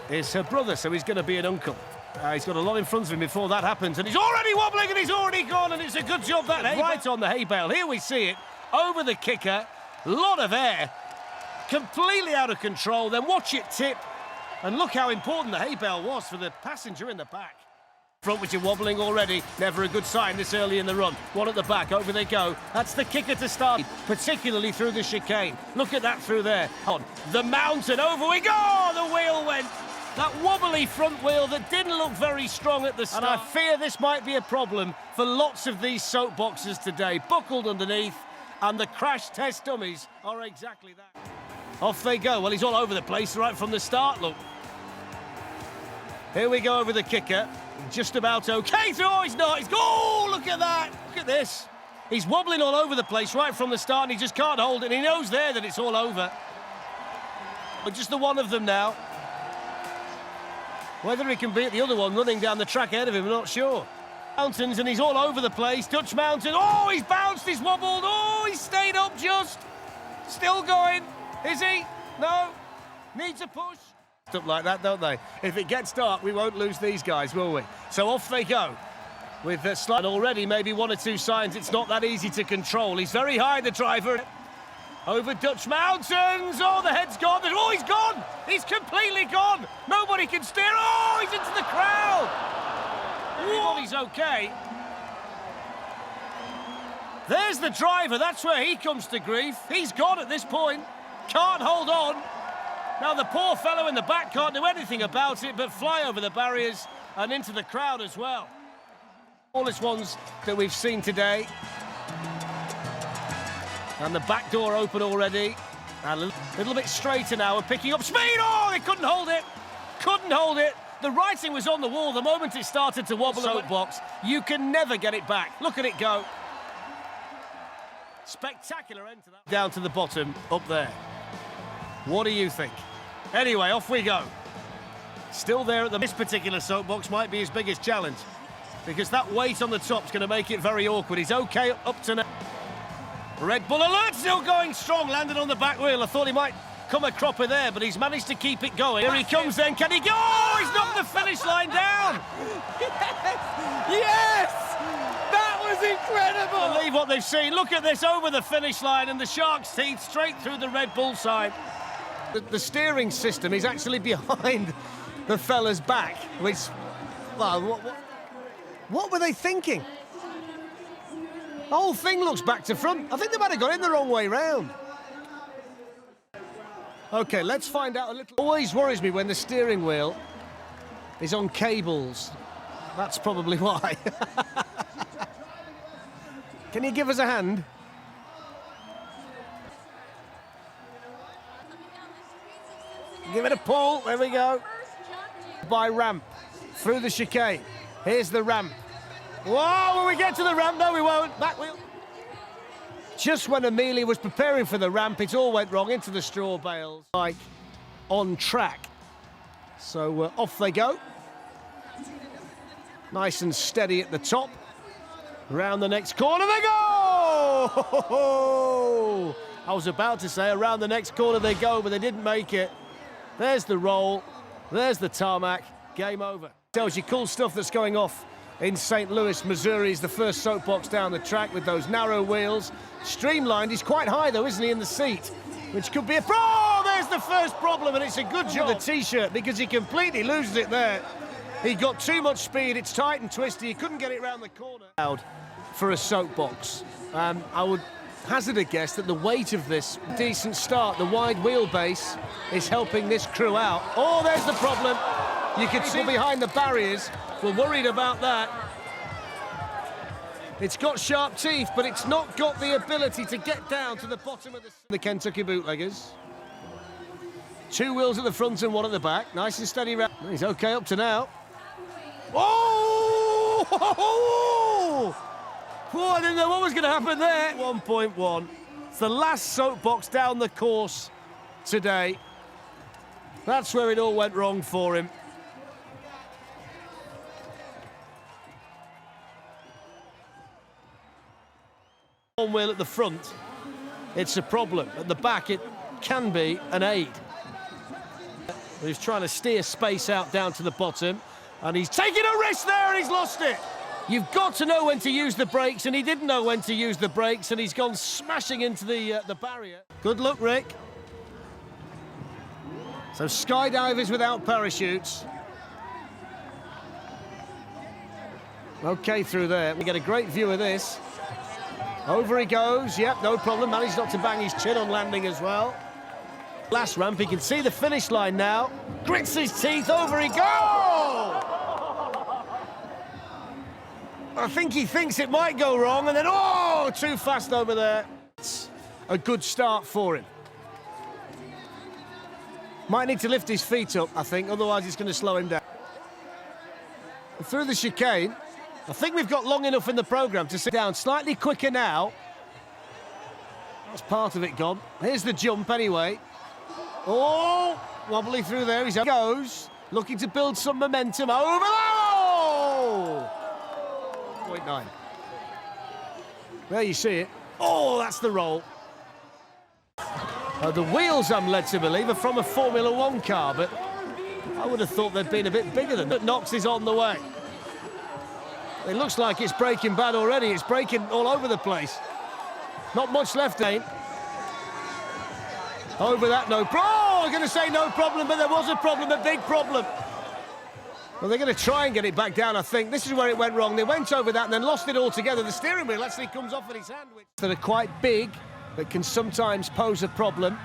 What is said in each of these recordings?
is her brother, so he's going to be an uncle. He's got a lot in front of him before that happens, and he's already wobbling and he's already gone, and it's a good job that right on the hay bale. Here we see it, over the kicker, lot of air, completely out of control, then watch it tip, and look how important the hay bale was for the passenger in the back. Front which are wobbling already, never a good sign this early in the run. One at the back, over they go. That's the kicker to start, particularly through the chicane. Look at that through there. On the mountain, over we go! The wheel went. That wobbly front wheel that didn't look very strong at the start. And I fear this might be a problem for lots of these soapboxes today. Buckled underneath, and the crash test dummies are exactly that. Off they go. Well, he's all over the place right from the start, look. Here we go over the kicker. Just about okay. Oh, he's not. He's oh, look at that. Look at this. He's wobbling all over the place right from the start, and he just can't hold it. And he knows there that it's all over. But just the one of them now. Whether he can beat the other one running down the track ahead of him, I'm not sure. Mountains, and he's all over the place. Dutch mountain. Oh, he's bounced. He's wobbled. Oh, he's stayed up just. Still going. Is he? No. Needs a push. Up like that, don't they? If it gets dark, we won't lose these guys, will we? So off they go. With and already maybe one or two signs it's not that easy to control. He's very high, the driver. Over Dutch mountains. Oh, the head's gone. Oh, he's gone. He's completely gone. Nobody can steer. Oh, he's into the crowd. Everybody's okay. There's the driver. That's where he comes to grief. He's gone at this point. Can't hold on. Now, the poor fellow in the back can't do anything about it but fly over the barriers and into the crowd as well. Smallest ones that we've seen today. And the back door open already. And a little bit straighter now. We're picking up speed. Oh, they couldn't hold it. Couldn't hold it. The writing was on the wall the moment it started to wobble. Soapbox. You can never get it back. Look at it go. Spectacular end to that. Down to the bottom, up there. What do you think? Anyway, off we go. Still there at this particular soapbox might be his biggest challenge, because that weight on the top's going to make it very awkward. He's okay up to now. Red Bull alert, still going strong, landed on the back wheel. I thought he might come a cropper there, but he's managed to keep it going. Here he comes then, can he go? Oh, he's knocked the finish line down! Yes! Yes! That was incredible! Believe what they've seen. Look at this, over the finish line, and the Shark's teeth straight through the Red Bull side. The steering system is actually behind the fella's back, which, well, what were they thinking? The whole thing looks back to front. I think they might have got in the wrong way round. Okay, let's find out a little. Always worries me when the steering wheel is on cables. That's probably why. Can you give us a hand? Give it a pull, there we go. By ramp, through the chicane. Here's the ramp. Whoa, when we get to the ramp, no we won't, back wheel. Just when Amelia was preparing for the ramp, it all went wrong, into the straw bales. Like, on track. So off they go. Nice and steady at the top. Around the next corner they go! I was about to say around the next corner they go, but they didn't make it. There's the roll, there's the tarmac, game over. Tells you cool stuff that's going off in St. Louis, Missouri. Is the first soapbox down the track with those narrow wheels. Streamlined, he's quite high though, isn't he, in the seat? Which could be a oh, there's the first problem, and it's a good job. The T-shirt, because he completely loses it there. He got too much speed, it's tight and twisty, he couldn't get it round the corner. For a soapbox. I would hazard a guess that the weight of this decent start, the wide wheelbase, is helping this crew out. Oh, there's the problem. You can see behind the barriers. We're worried about that. It's got sharp teeth, but it's not got the ability to get down to the bottom of the Kentucky bootleggers. Two wheels at the front and one at the back. Nice and steady round. He's okay up to now. Oh! Oh, I didn't know what was going to happen there. 1.1. It's the last soapbox down the course today. That's where it all went wrong for him. One wheel at the front, it's a problem. At the back, it can be an aid. He's trying to steer space out down to the bottom, and he's taking a risk there, and he's lost it. You've got to know when to use the brakes, and he didn't know when to use the brakes, and he's gone smashing into the barrier. Good luck, Rick. So skydivers without parachutes. Okay, through there. We get a great view of this. Over he goes. Yep, no problem. Managed not to bang his chin on landing as well. Last ramp, he can see the finish line now. Grits his teeth. Over he goes! I think he thinks it might go wrong, and then, oh, too fast over there. It's a good start for him. Might need to lift his feet up, I think, otherwise it's going to slow him down. Through the chicane, I think we've got long enough in the programme to sit down slightly quicker now. That's part of it gone. Here's the jump anyway. Oh, wobbly through there, he goes, looking to build some momentum over. Oh! 0.9. There you see it. Oh, that's the roll. The wheels, I'm led to believe, are from a Formula One car, but I would have thought they'd been a bit bigger than that. Knox is on the way. It looks like it's breaking bad already. It's breaking all over the place. Not much left, ain't. Over that, no problem. Oh, I'm going to say no problem, but there was a problem, a big problem. Well, they're going to try and get it back down, I think. This is where it went wrong. They went over that and then lost it altogether. The steering wheel actually comes off in his hand. That are quite big, that can sometimes pose a problem.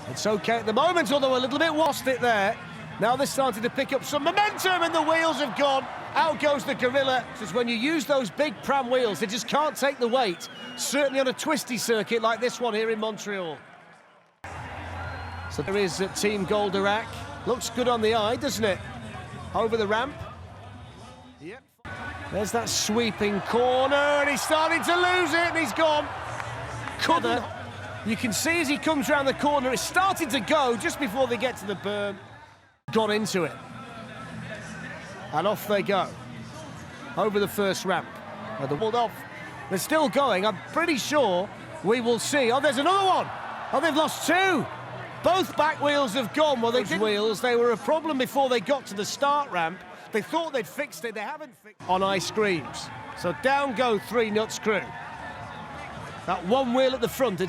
It's okay at the moment, although a little bit lost it there. Now they're starting to pick up some momentum, and the wheels have gone. Out goes the Gorilla. Because when you use those big pram wheels, they just can't take the weight, certainly on a twisty circuit like this one here in Montreal. So there is Team GOLDORAK. Looks good on the eye, doesn't it? Over the ramp. Yep. There's that sweeping corner, and he's starting to lose it, and he's gone. Couldn't. You can see as he comes round the corner, it's starting to go just before they get to the berm. Got into it. And off they go. Over the first ramp. The walled off. They're still going. I'm pretty sure we will see. Oh, there's another one. Oh, they've lost two. Both back wheels have gone. Well, those wheels, they were a problem before they got to the start ramp. They thought they'd fixed it. They haven't fixed it. On ice creams. So down go three nuts crew. That one wheel at the front.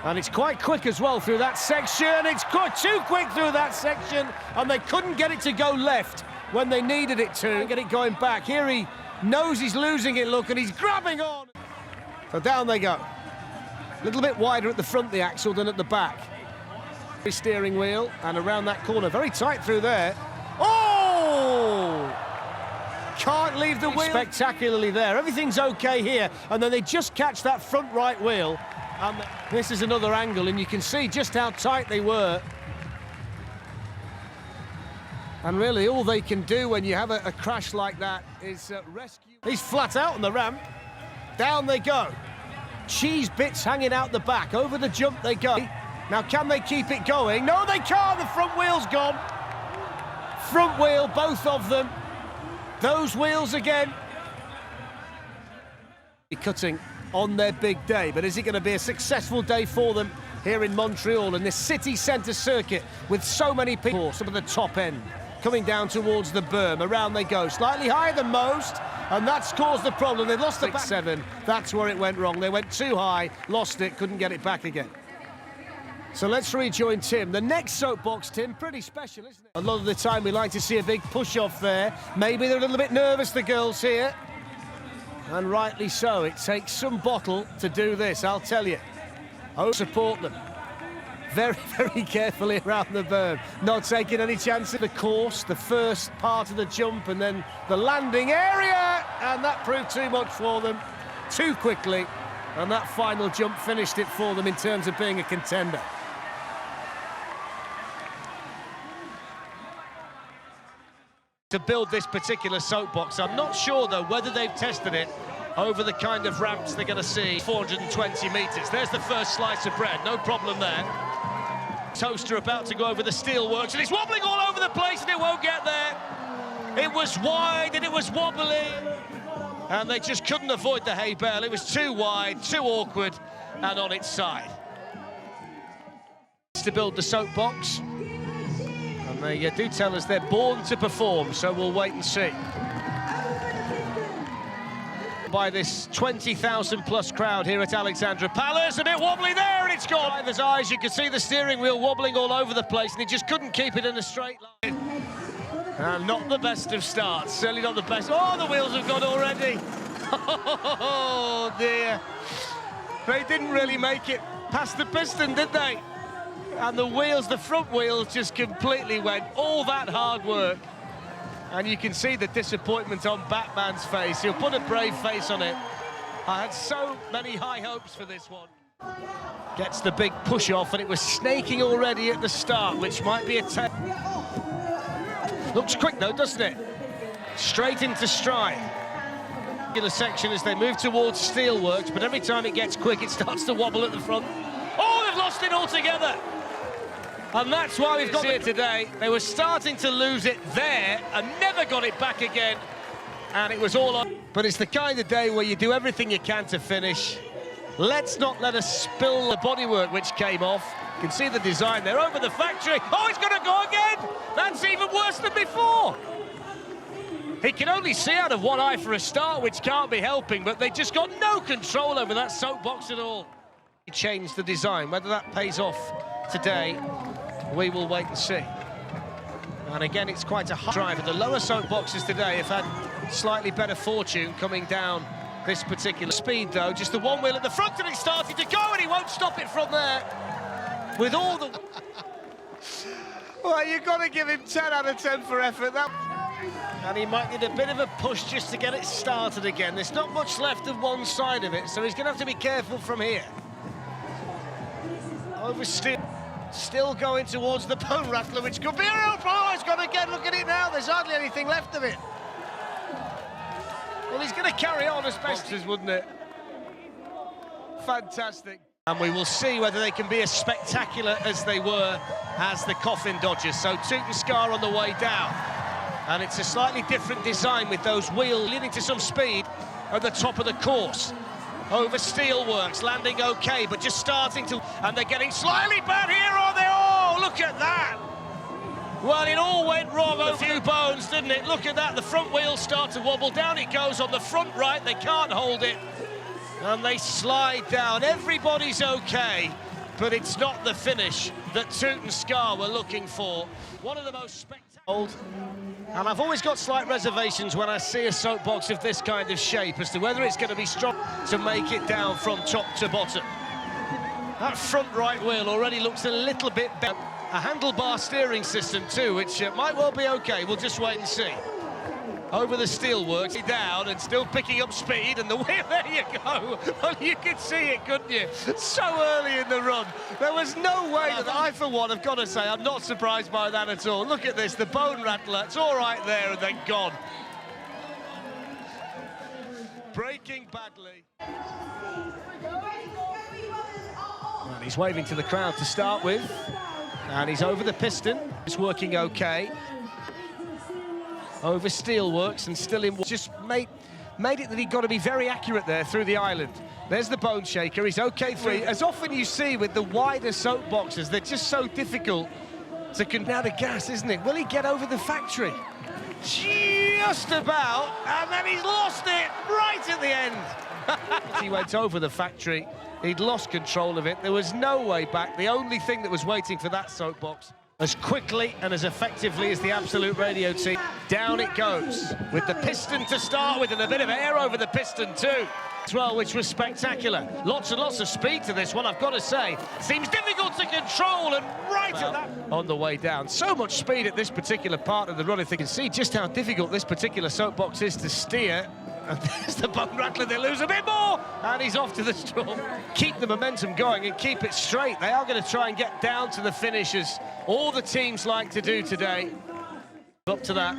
And it's quite quick as well through that section. It's quite too quick through that section. And they couldn't get it to go left when they needed it to. Get it going back. Here he knows he's losing it, look, and he's grabbing on. So down they go. A little bit wider at the front, the axle, than at the back. Steering wheel, and around that corner. Very tight through there. Oh! Can't leave the wheel. Spectacularly there. Everything's okay here. And then they just catch that front right wheel. And this is another angle, and you can see just how tight they were. And really, all they can do when you have a crash like that is rescue. He's flat out on the ramp. Down they go. CHEEZ bits hanging out the back. Over the jump they go. Now, can they keep it going? No, they can't. The front wheel's gone. Front wheel, both of them. Those wheels again. Cutting on their big day, but is it going to be a successful day for them here in Montreal in this city centre circuit with so many people? Some of the top end coming down towards the berm. Around they go, slightly higher than most, and that's caused the problem. They've lost the back seven. That's where it went wrong. They went too high, lost it, couldn't get it back again. So let's rejoin Tim. The next soapbox, Tim, pretty special, isn't it? A lot of the time we like to see a big push-off there. Maybe they're a little bit nervous, the girls here. And rightly so. It takes some bottle to do this, I'll tell you. Oh, support them. Very, very carefully around the berm. Not taking any chances. The course, the first part of the jump, and then the landing area. And that proved too much for them. Too quickly. And that final jump finished it for them in terms of being a contender. To build this particular soapbox, I'm not sure, though, whether they've tested it over the kind of ramps they're going to see. 420 metres. There's the first slice of bread. No problem there. Toaster about to go over the steelworks, and it's wobbling all over the place, and it won't get there. It was wide, and it was wobbly. And they just couldn't avoid the hay bale. It was too wide, too awkward, and on its side. To build the soapbox, and they do tell us they're born to perform, so we'll wait and see. By this 20,000 plus crowd here at Alexandra Palace, a bit wobbly there, and it's gone. Driver's eyes, you can see the steering wheel wobbling all over the place, and he just couldn't keep it in a straight line. And not the best of starts, certainly not the best. Oh, the wheels have gone already. Oh dear. They didn't really make it past the piston, did they? And the wheels, the front wheels just completely went. All that hard work. And you can see the disappointment on Batman's face. He'll put a brave face on it. I had so many high hopes for this one. Gets the big push off, and it was snaking already at the start, which might be a test. Looks quick though, doesn't it? Straight into stride. In a section as they move towards Steelworks, but every time it gets quick, it starts to wobble at the front. Oh, they've lost it altogether. And that's why we've got it today. They were starting to lose it there and never got it back again. And it was all on. But it's the kind of day where you do everything you can to finish. Let's not let us spill the bodywork which came off. You can see the design there over the factory. Oh, he's going to go again. That's even worse than before. He can only see out of one eye for a start, which can't be helping, but they just got no control over that soapbox at all. He changed the design. Whether that pays off today, we will wait and see. And again, it's quite a hard drive. The lower soapboxes today have had slightly better fortune coming down this particular speed, though. Just the one wheel at the front, and it started to go, and he won't stop it from there. With all the... Well, you've got to give him 10 out of 10 for effort. And he might need a bit of a push just to get it started again. There's not much left of one side of it, so he's going to have to be careful from here. Over still going towards the bone rattler, which could be a real problem. Oh, he's gone again. Look at it now. There's hardly anything left of it. Well, he's going to carry on as best as, wouldn't it? Fantastic. And we will see whether they can be as spectacular as they were as the Coffin Dodgers. So TUTENSKA on the way down. And it's a slightly different design with those wheels leading to some speed at the top of the course. Over Steelworks, landing okay, but just starting to... And they're getting slightly bad here, are they? Oh, look at that! Well, it all went wrong over a few bones, didn't it? Look at that, the front wheels start to wobble. Down it goes on the front right, they can't hold it. And they slide down. Everybody's okay, but it's not the finish that TUTENSKA were looking for. One of the most spectacular... And I've always got slight reservations when I see a soapbox of this kind of shape as to whether it's going to be strong to make it down from top to bottom. That front right wheel already looks a little bit better. A handlebar steering system too, which might well be okay. We'll just wait and see. Over the Steelworks, down and still picking up speed, and the wheel, there you go. Well, you could see it, couldn't you? So early in the run. There was no way that I, for one, have got to say, I'm not surprised by that at all. Look at this, the bone rattler, it's all right there and then gone. Braking badly. And he's waving to the crowd to start with. And he's over the piston. It's working okay. Over Steelworks and still in... Just made it that he got to be very accurate there through the island. There's the bone shaker. He's okay for it. As often you see with the wider soapboxes, they're just so difficult to get out of gas, isn't it? Will he get over the factory? Just about, and then he's lost it right at the end. He went over the factory. He'd lost control of it. There was no way back. The only thing that was waiting for that soapbox. As quickly and as effectively as the Absolute Radio team. Down it goes, with the piston to start with, and a bit of air over the piston too, as well, which was spectacular. Lots and lots of speed to this one, I've got to say. Seems difficult to control, and right at that... On the way down. So much speed at this particular part of the run. If you can see just how difficult this particular soapbox is to steer. And there's the bone rattler, they lose a bit more, and he's off to the storm. Keep the momentum going and keep it straight. They are going to try and get down to the finish, as all the teams like to do today. Up to that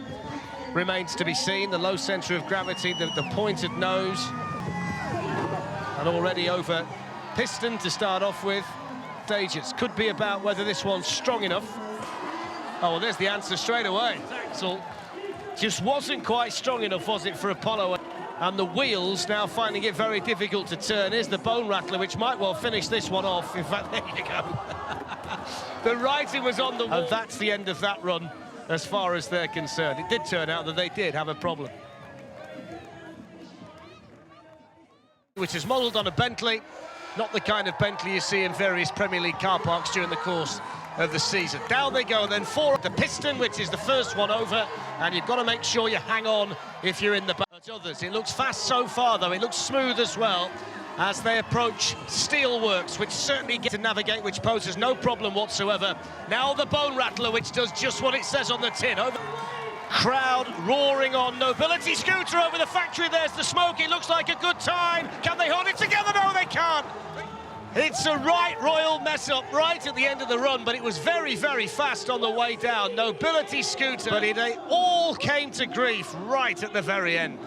remains to be seen. The low centre of gravity, the pointed nose, and already over piston to start off with. Stages could be about whether this one's strong enough. Oh, well, there's the answer straight away. Axel just wasn't quite strong enough, was it, for Apollo? And the wheels now finding it very difficult to turn. Here's the bone rattler, which might well finish this one off. In fact, there you go. The writing was on the wall. And that's the end of that run, as far as they're concerned. It did turn out that they did have a problem. Which is modelled on a Bentley, not the kind of Bentley you see in various Premier League car parks during the course of the season. Down they go, then 4 at the piston, which is the first one over, and you've got to make sure you hang on if you're in the back. Others. It looks fast so far, though. It looks smooth as well as they approach Steelworks, which certainly get to navigate, which poses no problem whatsoever. Now the bone rattler, which does just what it says on the tin. Over. Crowd roaring on. Nobility scooter over the factory. There's the smoke. It looks like a good time. Can they hold it together? No, they can't. It's a right royal mess up right at the end of the run, but it was very, very fast on the way down. Nobility scooter, but they all came to grief right at the very end.